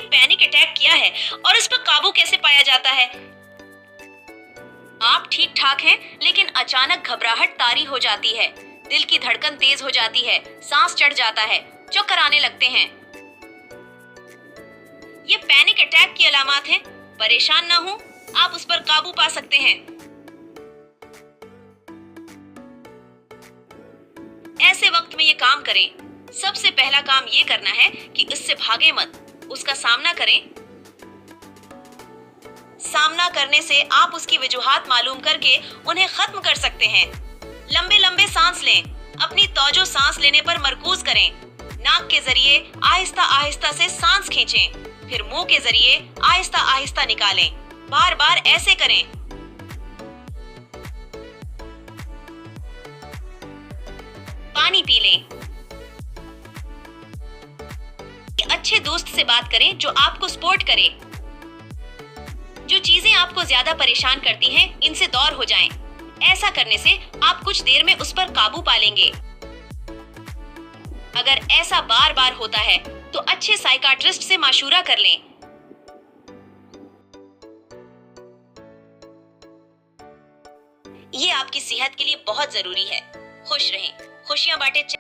Panic attack किया है और इस पर काबू कैसे पाया जाता है? आप ठीक ठाक हैं, लेकिन अचानक घबराहट तारी हो जाती है, दिल की धड़कन तेज हो जाती है, सांस चढ़ जाता है, चक्कर आने लगते हैं। ये पैनिक अटैक की अलामत हैं। परेशान ना हो, आप उस पर काबू पा सकते हैं। ऐसे वक्त में ये काम करें। सबसे पहला काम ये करना है कि उससे भागे मत, उसका सामना करें। सामना करने से आप उसकी वजूहात मालूम करके उन्हें खत्म कर सकते हैं। लंबे लंबे सांस लें, अपनी तवज्जो सांस लेने पर मरकूज करें। नाक के जरिए आहिस्ता आहिस्ता से सांस खींचें, फिर मुंह के जरिए आहिस्ता आहिस्ता निकालें। बार बार ऐसे करें। पानी पी लें। अच्छे दोस्त से बात करें जो आपको सपोर्ट करे। जो चीजें आपको ज्यादा परेशान करती हैं, इनसे दूर हो जाएं। ऐसा करने से आप कुछ देर में उस पर काबू पा लेंगे। अगर ऐसा बार बार होता है तो अच्छे साइकाट्रिस्ट से मशवरा कर लें। ये आपकी सेहत के लिए बहुत जरूरी है। खुश रहें, खुशियां बांटें।